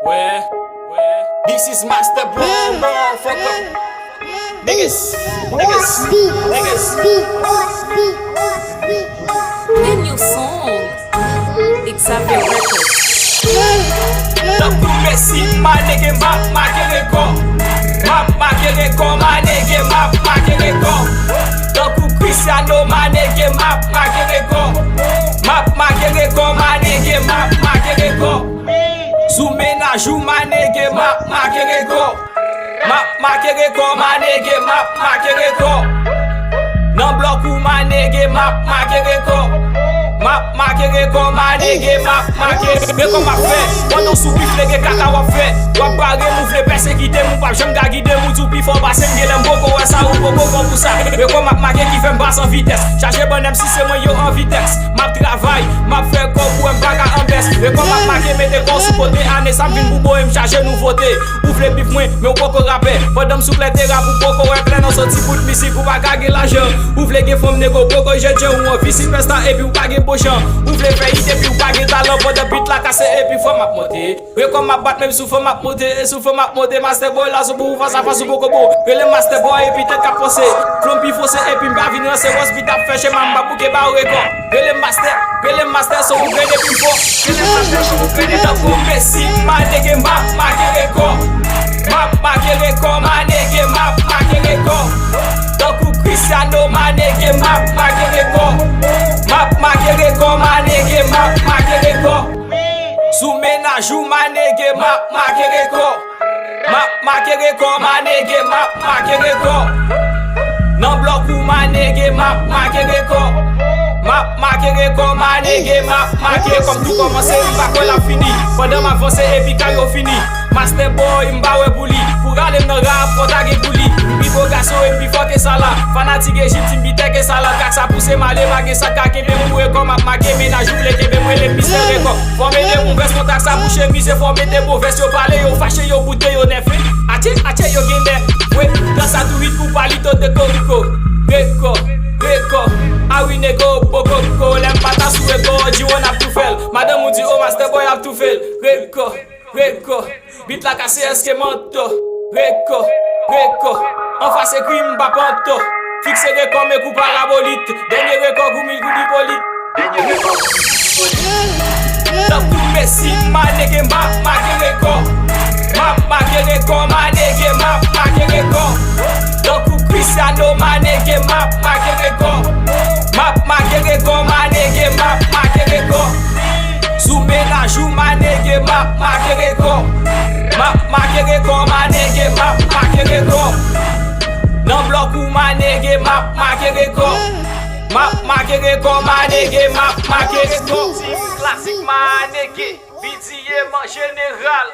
This is Master Bro, motherfucker. Niggas. A new song. Xavier rekò. Talk to Messi, my nigga, map rekò. Map rekò, my nigga, map rekò. Talk to Cristiano, my nigga, map rekò. Map rekò, my nigga, map rekò. Sous ménage ou my nigga, map rekò. Map rekò, my nigga, map rekò. Nan bloc ou my nigga, map rekò. Map rekò, my nigga, map rekò. Mais comme a fait, pendant soupi flege kaka wap fait. Wap barre mouvle persécuter mon pap, j'aime ga guider mon tout pi fort passer m'gelem boko ouais ça ou boko pour ça. Mais comme map marqué qui fait m'basse en vitesse. Charger bon M si c'est moi yo en vitesse. Map travail, map fait corps pour m'baga en baisse. Mais comme map marqué mette corps sous côté année ça vinn pour boy m'charger nouveauté. Ouvre bif moi mais boko rapper. Pendant souple terrain pour boko ouais plein dans sorti bout musique pour pas gager l'argent. Ouvre ge femme nego boko je ou en vice versa et puis ou pas ge pochon. Ouvre pays et puis ou pas ge talent pour de beat la casser et puis faut map monter. Mais comme map battre même sous faut map monter, sous faut map monter master boy là sous pour face à face boko bo. Que le master boy et puis tête cap posé. Flompi fossé et puis m'ba venir c'est was beat a fait chez mamba pour que ba record. Que le master sont ouvre depuis fort. Que le master sont ouvre depuis pour Messi, ma nigga map rekò. Map rekò, ma nigga map rekò. Donc Cristiano, ma nigga map rekò. Map rekò, ma nigga map rekò. Sous ménage ou ma nigga map rekò. Map rekò, ma nigga map rekò. Nan bloc ou ma nigga map rekò. Map rekò, ma nigga map rekò. Comme tout commencé, il va qu'on l'a fini. Pendant m'avancer et puis quand yo fini. Master boy m'ba ouais pour lui. Pour aller dans rap, pour taguer pour lui. Bibo gasso et puis fuck et ça là. Fanatique Egypte, m'bite que ça là. Kak ça pousse malé, bagé ça kake. Be moué comme map marqué, ménage ou le kebe moué les mystères rekò. Formé de mauvaises contacts, ça bouche mise. Formé de mauvaises, yo parler, yo fâché, yo bouté, yo nefé. Ache, yo gende. Ouais, dans sa douite pour palito de corico. Rekò. Ah oui, nego, boko, l'aime pas ta souhait, dis on a tout fait. Madame ou dit, oh, master boy a tout fait. Rekò. Bit la casse, est-ce que manto? Rekò. En face, écrit m'bapanto. Fixe rekò, mes coups parabolite. Dernier rekò, goumil, gouli polite. Talk to Messi, ma nigga, map rekò. Map rekò, ma nigga, map rekò. Donc Cristiano, ma nigga, map rekò. Map rekò, ma nigga, map rekò. Sous ménage ou ma nigga, map rekò. Map rekò, ma nigga, map rekò. Nan bloc ou ma nigga, map rekò. Map rekò, ma nigga, map rekò. Classique ma nigga, BDM en général.